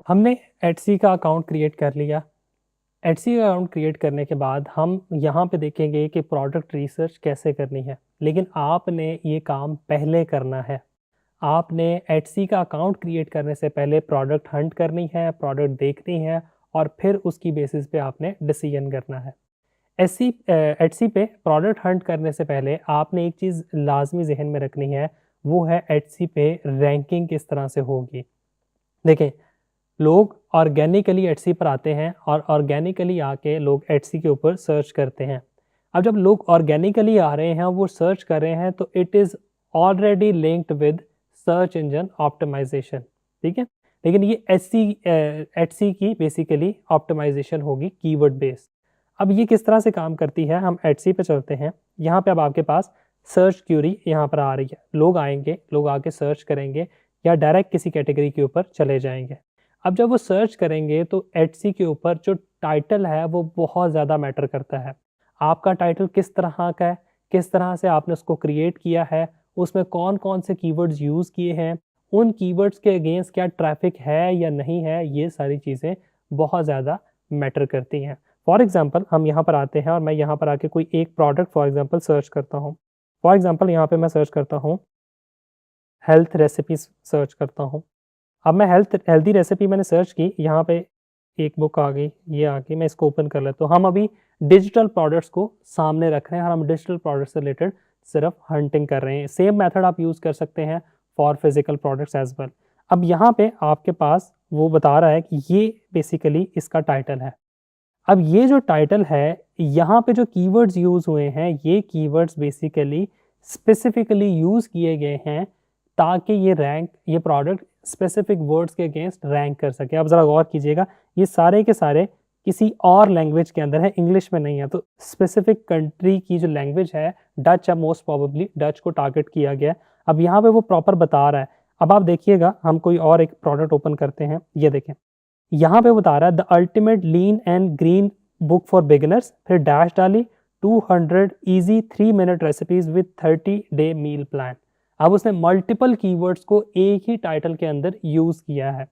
हमने एटसी का account create कर लिया। एटसी का अकाउंट क्रिएट करने के बाद हम यहाँ पे देखेंगे कि प्रोडक्ट रिसर्च कैसे करनी है, लेकिन आपने ये काम पहले करना है। आपने एटसी का अकाउंट क्रिएट करने से पहले प्रोडक्ट हंट करनी है, प्रोडक्ट देखनी है और फिर उसकी बेसिस पे आपने डिसीजन करना है। एटसी पे प्रोडक्ट हंट करने से पहले आपने एक चीज़ लाजमी जहन में रखनी है, वो है एटसी पे रैंकिंग किस तरह से होगी। देखें, लोग ऑर्गेनिकली एटसी पर आते हैं और ऑर्गेनिकली आके लोग एटसी के ऊपर सर्च करते हैं। अब जब लोग ऑर्गेनिकली आ रहे हैं, वो सर्च कर रहे हैं, तो it is already linked with search engine optimisation, ठीक है। लेकिन ये एटसी की बेसिकली ऑप्टिमाइजेशन होगी कीवर्ड बेस्ड। अब ये किस तरह से काम करती है, हम एटसी पे चलते हैं। यहाँ पे अब आपके पास सर्च क्यूरी यहाँ पर आ रही है। लोग आएंगे, लोग आके सर्च करेंगे या डायरेक्ट किसी कैटेगरी के ऊपर चले जाएंगे। अब जब वो सर्च करेंगे तो एटसी के ऊपर जो टाइटल है वो बहुत ज़्यादा मैटर करता है। आपका टाइटल किस तरह का है, किस तरह से आपने उसको क्रिएट किया है, उसमें कौन कौन से कीवर्ड्स यूज़ किए हैं, उन कीवर्ड्स के अगेंस्ट क्या ट्रैफिक है या नहीं है, ये सारी चीज़ें बहुत ज़्यादा मैटर करती हैं। फॉर एग्जांपल हम यहाँ पर आते हैं और मैं यहाँ पर आके कोई एक प्रोडक्ट फॉर एग्जांपल सर्च करता हूँ। फॉर एग्जांपल यहाँ पे मैं सर्च करता हूँ हेल्थ रेसिपीज सर्च करता हूँ। अब मैं हेल्दी रेसिपी मैंने सर्च की, यहाँ पे एक बुक आ गई, ये आ गई, मैं इसको ओपन कर लेता हूँ। हम अभी डिजिटल प्रोडक्ट्स को सामने रख रहे हैं और हम डिजिटल प्रोडक्ट्स से रिलेटेड सिर्फ हंटिंग कर रहे हैं। सेम मेथड आप यूज़ कर सकते हैं for physical products as well. अब यहाँ पे आपके पास वो बता रहा है कि ये बेसिकली इसका टाइटल है। अब ये जो टाइटल है, यहाँ पे जो कीवर्ड्स यूज़ हुए हैं, ये कीवर्ड्स बेसिकली स्पेसिफिकली यूज़ किए गए हैं ताकि ये प्रोडक्ट स्पेसिफिक वर्ड्स के अगेंस्ट रैंक कर सके। अब ज़रा गौर कीजिएगा, ये सारे के सारे किसी और लैंग्वेज के अंदर है, इंग्लिश में नहीं है। तो स्पेसिफिक कंट्री की जो लैंग्वेज है डच है, मोस्ट प्रोबेबली डच को टारगेट किया गया है। अब यहाँ पे वो प्रॉपर बता रहा है। अब आप देखिएगा, हम कोई और एक प्रोडक्ट ओपन करते हैं, ये देखें, यहाँ पे बता रहा है the ultimate lean and green book for beginners, फिर डैश डाली 200 easy 3 minute recipes with 30 day meal plan. अब उसने मल्टीपल कीवर्ड्स को एक ही टाइटल के अंदर यूज किया है।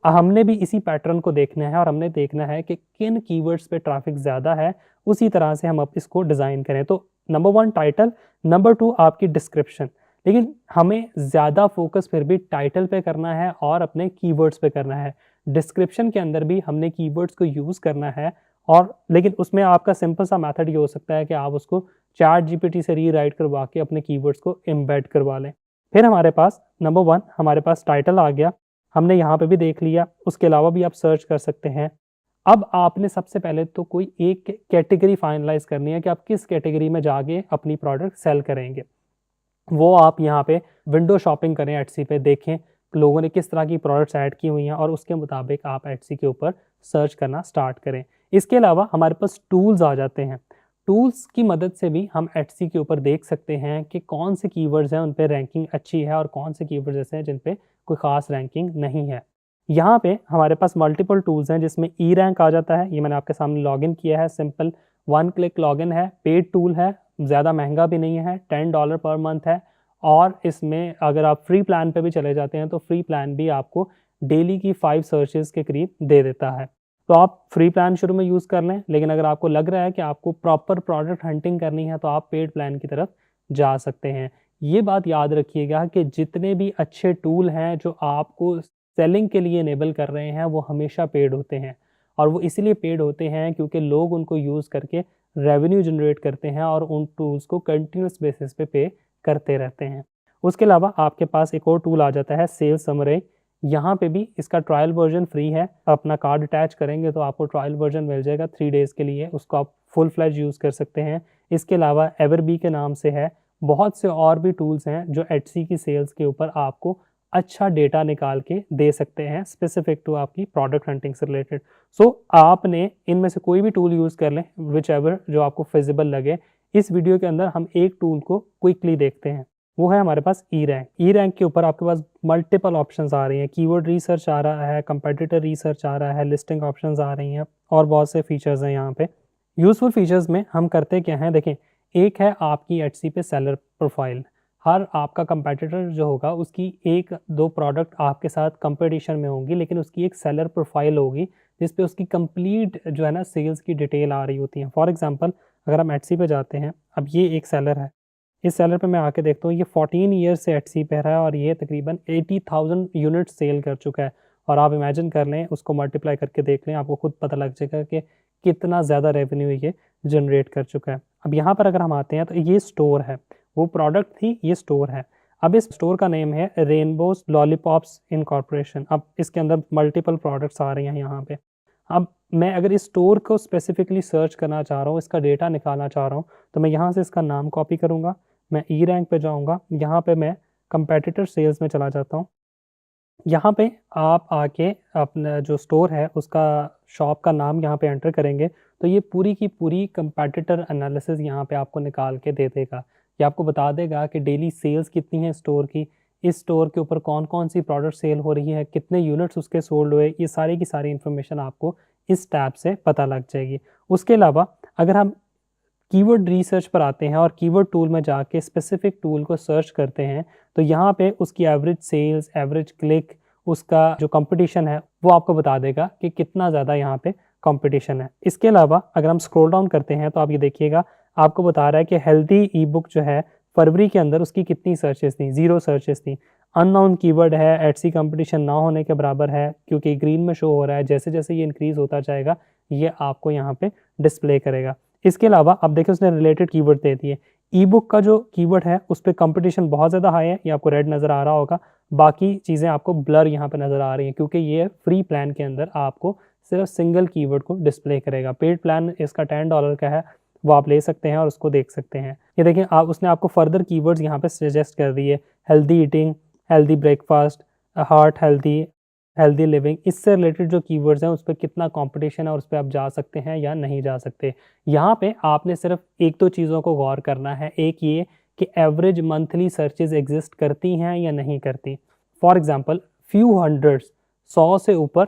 हमने भी इसी पैटर्न को देखना है और हमने देखना है कि किन कीवर्ड्स पे ट्रैफिक ज़्यादा है, उसी तरह से हम अब इसको डिज़ाइन करें। तो नंबर 1 टाइटल, नंबर 2 आपकी डिस्क्रिप्शन। लेकिन हमें ज़्यादा फोकस फिर भी टाइटल पे करना है और अपने कीवर्ड्स पे करना है। डिस्क्रिप्शन के अंदर भी हमने कीवर्ड्स को यूज़ करना है, और लेकिन उसमें आपका सिंपल सा मेथड ये हो सकता है कि आप उसको चैट जीपीटी से रीराइट करवा के अपने कीवर्ड्स को एम्बेड करवा लें। फिर हमारे पास नंबर 1 हमारे पास टाइटल आ गया, हमने यहाँ पे भी देख लिया। उसके अलावा भी आप सर्च कर सकते हैं। अब आपने सबसे पहले तो कोई एक कैटेगरी फाइनलाइज करनी है कि आप किस कैटेगरी में जाके अपनी प्रोडक्ट सेल करेंगे। वो आप यहाँ पे विंडो शॉपिंग करें, एटसी पे देखें लोगों ने किस तरह की प्रोडक्ट्स ऐड की हुई हैं और उसके मुताबिक आप एटसी के ऊपर सर्च करना स्टार्ट करें। इसके अलावा हमारे पास टूल्स आ जाते हैं। टूल्स की मदद से भी हम एटसी के ऊपर देख सकते हैं कि कौन से कीवर्ड्स हैं उन पे रैंकिंग अच्छी है और कौन से कीवर्ड्स ऐसे हैं जिन पे कोई ख़ास रैंकिंग नहीं है। यहाँ पे हमारे पास मल्टीपल टूल्स हैं जिसमें ई रैंक आ जाता है। ये मैंने आपके सामने लॉगिन किया है, सिंपल 1 क्लिक लॉगिन है, पेड टूल है, ज़्यादा महंगा भी नहीं है, $10 पर मंथ है। और इसमें अगर आप फ्री प्लान पे भी चले जाते हैं तो फ्री प्लान भी आपको डेली की 5 सर्चेस के करीब दे देता है। तो आप फ्री प्लान शुरू में यूज़ कर लें, लेकिन अगर आपको लग रहा है कि आपको प्रॉपर प्रोडक्ट हंटिंग करनी है तो आप पेड प्लान की तरफ जा सकते हैं। ये बात याद रखिएगा कि जितने भी अच्छे टूल हैं जो आपको सेलिंग के लिए इनेबल कर रहे हैं, वो हमेशा पेड होते हैं। और वो इसीलिए पेड होते हैं क्योंकि लोग उनको यूज़ करके रेवेन्यू जनरेट करते हैं और उन टूल्स को कंटिन्यूस बेसिस पे करते रहते हैं। उसके अलावा आपके पास एक और टूल आ जाता है सेल्स समरी। यहाँ पे भी इसका ट्रायल वर्जन फ्री है। अपना कार्ड अटैच करेंगे तो आपको ट्रायल वर्जन मिल जाएगा 3 डेज़ के लिए, उसको आप फुल फ्लैज यूज़ कर सकते हैं। इसके अलावा एवरबी के नाम से है, बहुत से और भी टूल्स हैं जो एटसी की सेल्स के ऊपर आपको अच्छा डेटा निकाल के दे सकते हैं स्पेसिफिक टू आपकी प्रोडक्ट हंटिंग से रिलेटेड। आपने इनमें से कोई भी टूल यूज़ कर लें, विच एवर जो आपको फिजिबल लगे। इस वीडियो के अंदर हम एक टूल को क्विकली देखते हैं, वो है हमारे पास ई रैंक। ई रैंक के ऊपर आपके पास मल्टीपल ऑप्शंस आ रही हैं, कीवर्ड रिसर्च आ रहा है, कंपेटिटर रिसर्च आ रहा है, लिस्टिंग ऑप्शंस आ रही हैं और बहुत से फीचर्स हैं यहाँ पे। यूज़फुल फीचर्स में हम करते क्या हैं, देखें, एक है आपकी एटसी पे सेलर प्रोफाइल। हर आपका कंपेटिटर जो होगा उसकी 1-2 प्रोडक्ट आपके साथ कंपटीशन में होंगी, लेकिन उसकी एक सेलर प्रोफाइल होगी जिस पे उसकी कंप्लीट जो है ना सेल्स की डिटेल आ रही होती है। फॉर एग्जांपल अगर हम एटसी पे जाते हैं, अब ये एक सेलर है, इस सेलर पे मैं आके देखता हूँ ये 14 ईयर्स से एटसी पे रहा है और ये तकरीबन 80,000 यूनिट सेल कर चुका है। और आप इमेजिन कर लें, उसको मल्टीप्लाई करके देख लें, आपको खुद पता लग जाएगा कि कितना ज़्यादा रेवेन्यू ये जनरेट कर चुका है। अब यहाँ पर अगर हम आते हैं तो ये स्टोर है, वो प्रोडक्ट थी, ये स्टोर है। अब इस स्टोर का नेम है रेनबोज लॉलीपॉप्स इनकॉर्पोरेशन। अब इसके अंदर मल्टीपल प्रोडक्ट्स आ रहे हैं यहाँ पे। अब मैं अगर इस स्टोर को स्पेसिफिकली सर्च करना चाह रहा हूँ, इसका डेटा निकालना चाह रहा हूँ, तो मैं यहाँ से इसका नाम कॉपी करूँगा, मैं ई रैंक पे जाऊँगा, यहाँ पे मैं कंपेटिटर सेल्स में चला जाता हूँ। यहाँ पे आप आके अपना जो स्टोर है उसका शॉप का नाम यहाँ पे एंटर करेंगे, तो ये पूरी की पूरी कंपेटिटर एनालिसिस यहाँ पे आपको निकाल के दे देगा। ये आपको बता देगा कि डेली सेल्स कितनी है स्टोर की, इस स्टोर के ऊपर कौन कौन सी प्रोडक्ट सेल हो रही है, कितने यूनिट्स उसके सोल्ड हुए, ये सारी की सारी इन्फॉर्मेशन आपको इस टैब से पता लग जाएगी। उसके अलावा अगर हम कीवर्ड रिसर्च पर आते हैं और कीवर्ड टूल में जाके स्पेसिफिक टूल को सर्च करते हैं, तो यहाँ पे उसकी एवरेज सेल्स, एवरेज क्लिक, उसका जो कंपटीशन है वो आपको बता देगा कि कितना ज़्यादा यहाँ पे कंपटीशन है। इसके अलावा अगर हम स्क्रॉल डाउन करते हैं तो आप ये देखिएगा, आपको बता रहा है कि हेल्दी ई बुक जो है फरवरी के अंदर उसकी कितनी सर्चेस थी, 0 सर्चेस थी। अननोन कीवर्ड है, एटसी कंपटीशन ना होने के बराबर है, क्योंकि ग्रीन में शो हो रहा है। जैसे जैसे ये इंक्रीज होता जाएगा ये आपको यहाँ पे डिस्प्ले करेगा। इसके अलावा अब देखिए उसने रिलेटेड कीवर्ड दे दिए। ई बुक का जो कीवर्ड है उस पर कंपटीशन बहुत ज़्यादा हाई है, ये आपको रेड नज़र आ रहा होगा। बाकी चीज़ें आपको ब्लर यहाँ पे नज़र आ रही हैं, क्योंकि ये फ्री प्लान के अंदर आपको सिर्फ सिंगल कीवर्ड को डिस्प्ले करेगा। पेड प्लान इसका $10 का है, वो आप ले सकते हैं और उसको देख सकते हैं। ये देखें आप, उसने आपको फर्दर कीवर्ड्स यहाँ पे सजेस्ट कर दिए, healthy eating, healthy breakfast, heart healthy, healthy living. इससे रिलेटेड जो कीवर्ड्स हैं उस पर कितना कंपटीशन है और उस पर आप जा सकते हैं या नहीं जा सकते। यहाँ पे आपने सिर्फ 1-2 चीज़ों को गौर करना है। एक ये कि एवरेज मंथली सर्चेज एग्जिस्ट करती हैं या नहीं करती। फॉर एग्जांपल फ्यू हंड्रेड्स, 100 से ऊपर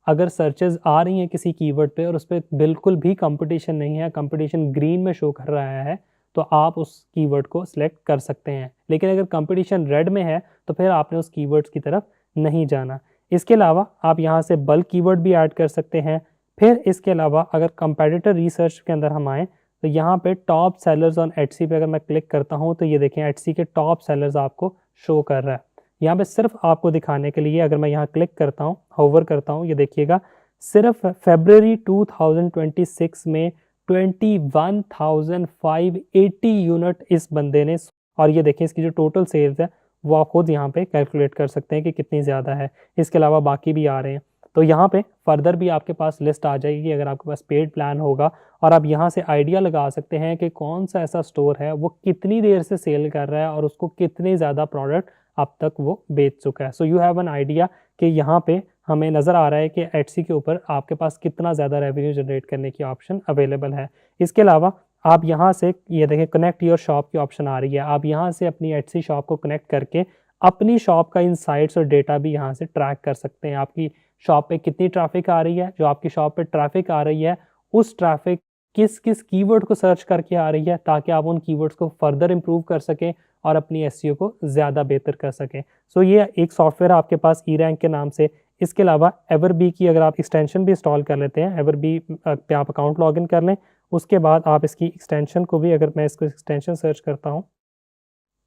अगर सर्चेज आ रही हैं किसी कीवर्ड पे और उस पर बिल्कुल भी कंपटीशन नहीं है, कंपटीशन ग्रीन में शो कर रहा है, तो आप उस कीवर्ड को सिलेक्ट कर सकते हैं। लेकिन अगर कंपटीशन रेड में है तो फिर आपने उस कीवर्ड्स की तरफ नहीं जाना। इसके अलावा आप यहाँ से बल्क कीवर्ड भी ऐड कर सकते हैं। फिर इसके अलावा अगर कंपेटिटर रिसर्च के अंदर हम आएँ तो यहाँ पे टॉप सेलर्स ऑन एटसी पे अगर मैं क्लिक करता हूँ तो ये देखें एटसी के टॉप सेलर्स आपको शो कर रहा है। यहाँ पे सिर्फ आपको दिखाने के लिए अगर मैं यहाँ क्लिक करता हूँ, होवर करता हूँ, ये देखिएगा सिर्फ फरवरी 2026 में 21,580 यूनिट इस बंदे ने, और ये देखें इसकी जो टोटल सेल्स है वो आप खुद यहाँ पे कैलकुलेट कर सकते हैं कि कितनी ज़्यादा है। इसके अलावा बाकी भी आ रहे हैं, तो यहाँ पे फर्दर भी आपके पास लिस्ट आ जाएगी अगर आपके पास पेड प्लान होगा, और आप यहाँ से आइडिया लगा सकते हैं कि कौन सा ऐसा स्टोर है वो कितनी देर से सेल कर रहा है और उसको कितने ज़्यादा प्रोडक्ट अब तक वो बेच चुका है। So you have an idea कि यहाँ पे हमें नज़र आ रहा है कि एटसी के ऊपर आपके पास कितना ज़्यादा रेवेन्यू जनरेट करने की ऑप्शन अवेलेबल है। इसके अलावा आप यहाँ से ये देखें कनेक्ट योर शॉप की ऑप्शन आ रही है। आप यहाँ से अपनी एटसी शॉप को कनेक्ट करके अपनी शॉप का इनसाइट्स और डेटा भी यहाँ से ट्रैक कर सकते हैं। आपकी शॉप पे कितनी ट्रैफिक आ रही है, जो आपकी शॉप पे ट्रैफिक आ रही है उस ट्रैफिक किस किस कीवर्ड को सर्च करके आ रही है, ताकि आप उन कीवर्ड्स को फर्दर इंप्रूव कर सकें और अपनी एसईओ को ज़्यादा बेहतर कर सकें। सो ये एक सॉफ्टवेयर आपके पास ई रैंक के नाम से। इसके अलावा एवरबी की अगर आप एक्सटेंशन भी इंस्टॉल कर लेते हैं, एवरबी पे आप अकाउंट लॉगिन कर लें, उसके बाद आप इसकी एक्सटेंशन को भी, अगर मैं इसको एक्सटेंशन सर्च करता हूँ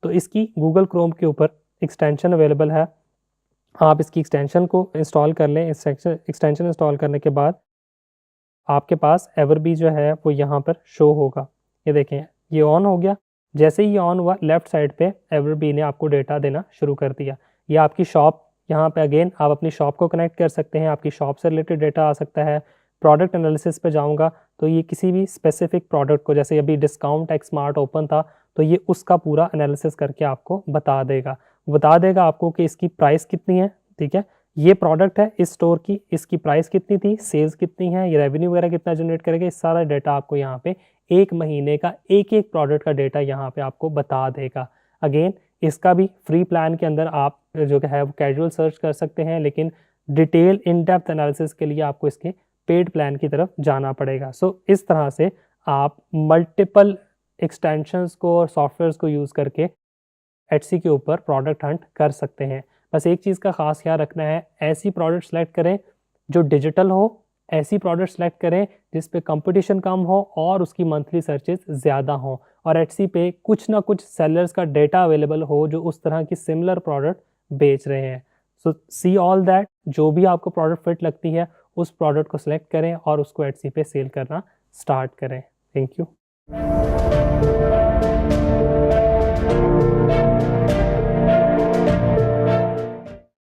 तो इसकी गूगल क्रोम के ऊपर एक्सटेंशन अवेलेबल है। आप इसकी एक्सटेंशन को इंस्टॉल कर लें। एक्सटेंशन इंस्टॉल करने के बाद आपके पास एवरबी जो है वो यहाँ पर शो होगा। ये देखें ये ऑन हो गया। जैसे ही ये ऑन हुआ लेफ्ट साइड पे एवरबी ने आपको डेटा देना शुरू कर दिया। ये आपकी शॉप, यहाँ पे अगेन आप अपनी शॉप को कनेक्ट कर सकते हैं, आपकी शॉप से रिलेटेड डेटा आ सकता है। प्रोडक्ट एनालिसिस पे जाऊँगा तो ये किसी भी स्पेसिफिक प्रोडक्ट को, जैसे अभी डिस्काउंट एक्स स्मार्ट ओपन था तो ये उसका पूरा एनालिसिस करके आपको बता देगा आपको कि इसकी प्राइस कितनी है, ठीक है, ये प्रोडक्ट है इस स्टोर की, इसकी प्राइस कितनी थी, सेल्स कितनी है, ये रेवेन्यू वगैरह कितना जनरेट करेगा, इस सारा डेटा आपको यहाँ पे एक महीने का एक एक प्रोडक्ट का डेटा यहाँ पे आपको बता देगा। अगेन इसका भी फ्री प्लान के अंदर आप जो है वो कैजुअल सर्च कर सकते हैं, लेकिन डिटेल इन डेप्थ एनालिसिस के लिए आपको इसके पेड प्लान की तरफ जाना पड़ेगा। सो इस तरह से आप मल्टीपल एक्सटेंशंस को और सॉफ्टवेयर्स को यूज़ करके एटसी के ऊपर प्रोडक्ट हंट कर सकते हैं। बस एक चीज़ का ख़ास ख्याल रखना है, ऐसी प्रोडक्ट सेलेक्ट करें जो डिजिटल हो, ऐसी प्रोडक्ट सेलेक्ट करें जिस पे कंपटीशन कम हो और उसकी मंथली सर्चेस ज़्यादा हों, और एटसी पे कुछ ना कुछ सेलर्स का डेटा अवेलेबल हो जो उस तरह की सिमिलर प्रोडक्ट बेच रहे हैं। सो सी ऑल दैट, जो भी आपको प्रोडक्ट फिट लगती है उस प्रोडक्ट को सिलेक्ट करें और उसको एटसी पे सेल करना स्टार्ट करें। Thank you.